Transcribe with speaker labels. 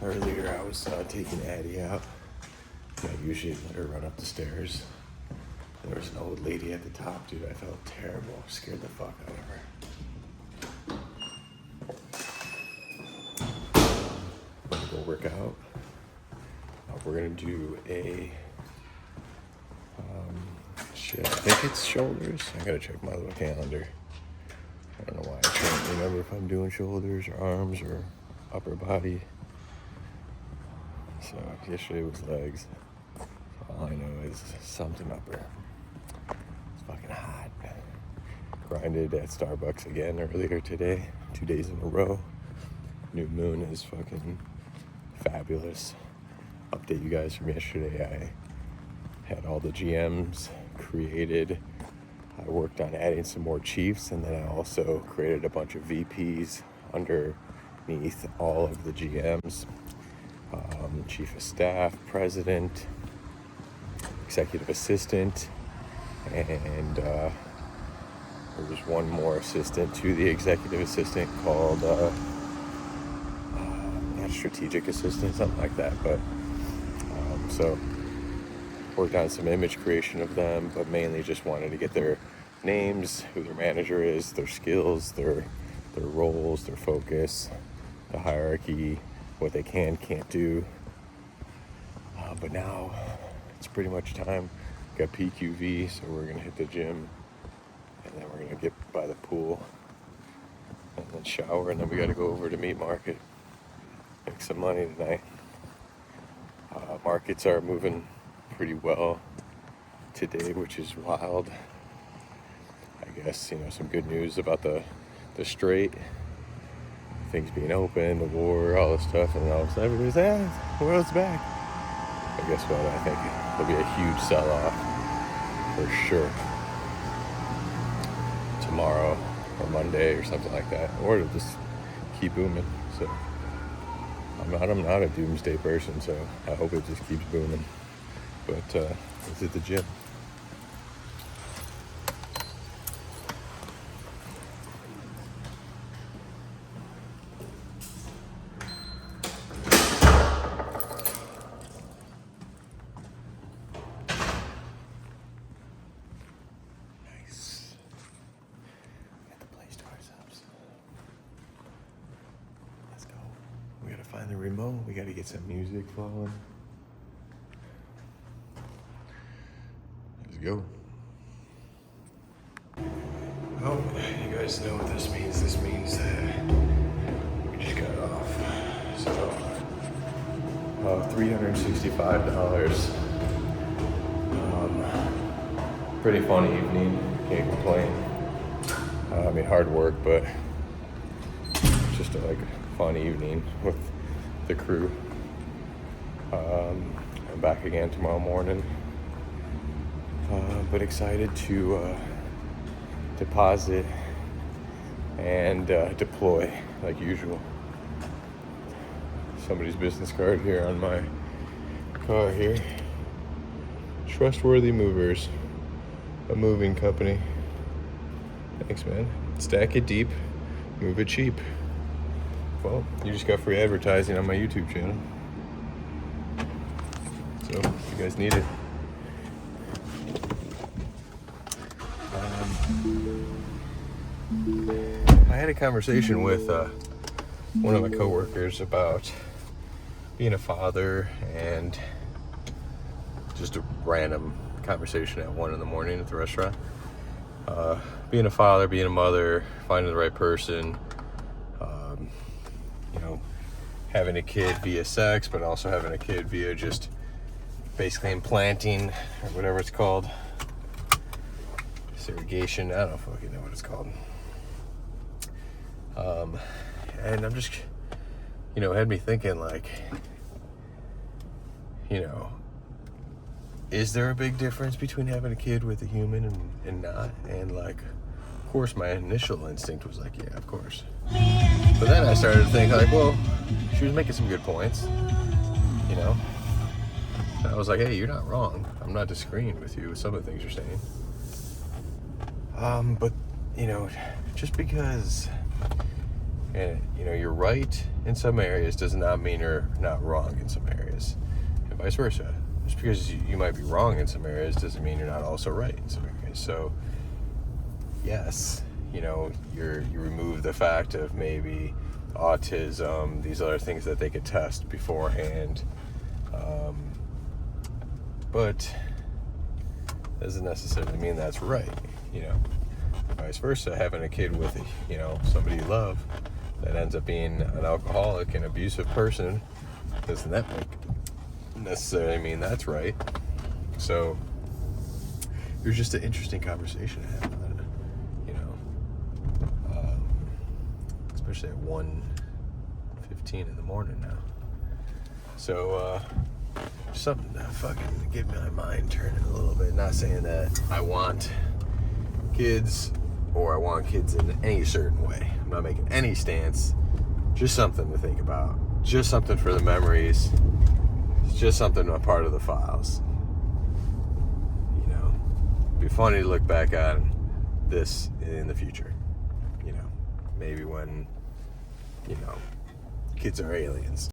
Speaker 1: Earlier I was taking Addie out. I usually let her run up the stairs. There was an old lady at the top, dude. I felt terrible. Scared the fuck out of her. I'm gonna go work out. We're gonna do a shit. I think it's shoulders. I gotta check my little calendar. I don't know why I can't remember if I'm doing shoulders or arms or upper body. So yesterday was legs. All I know is something upper. It's fucking hot. Grinded at Starbucks again earlier today, 2 days in a row. New moon is fucking fabulous. Update you guys from yesterday. I had all the GMs created. I worked on adding some more chiefs, and then I also created a bunch of VPs underneath all of the GMs. Chief of staff, president, executive assistant, and there was one more assistant to the executive assistant called not strategic assistant, something like that. But so worked on some image creation of them, but mainly just wanted to get their names, who their manager is, their skills, their roles, their focus, the hierarchy, what they can't do. But now it's pretty much time. Got PQV, so we're gonna hit the gym, and then we're gonna get by the pool, and then shower, and then we gotta go over to meat market, make some money tonight. Markets are moving pretty well today, which is wild. I guess, some good news about the strait, things being open, the war, all this stuff, and all of a sudden everybody's like, the world's back. But guess what? I think there'll be a huge sell-off for sure tomorrow or Monday or something like that, or it'll just keep booming. So I'm not a doomsday person, so I hope it just keeps booming. But let's hit the gym. Find the remote. We got to get some music flowing. Let's go. Oh, you guys know what this means. This means that we just got off. So, $365. Pretty funny evening. Can't complain. Hard work, but just a fun evening with the crew. I'm back again tomorrow morning, but excited to deposit and deploy like usual. Somebody's business card here on my car here. Trustworthy Movers, a moving company. Thanks, man. Stack it deep, move it cheap. Well, you just got free advertising on my YouTube channel. So, if you guys need it. I had a conversation with one of my coworkers about being a father, and just a random conversation at 1 a.m. at the restaurant. Being a father, being a mother, finding the right person, having a kid via sex, but also having a kid via just basically implanting, or whatever it's called. Surrogation, I don't fucking know what it's called. And I'm just, had me thinking is there a big difference between having a kid with a human and not? And of course my initial instinct was yeah, of course. But then I started to think well, she was making some good points, And I was like, hey, you're not wrong. I'm not disagreeing with you with some of the things you're saying. But, just because, And, you're right in some areas does not mean you're not wrong in some areas. And vice versa. Just because you might be wrong in some areas doesn't mean you're not also right in some areas. So, yes, you remove the fact of maybe autism, these other things that they could test beforehand. But doesn't necessarily mean that's right, Vice versa, having a kid with, somebody you love that ends up being an alcoholic and abusive person, doesn't that necessarily mean that's right? So it was just an interesting conversation to have about it, especially at 1:15 in the morning now. So something to fucking get my mind turning a little bit. Not saying that I want kids or I want kids in any certain way. I'm not making any stance. Just something to think about. Just something for the memories. It's just something a part of the files. It'd be funny to look back on this in the future. Maybe when, kids are aliens.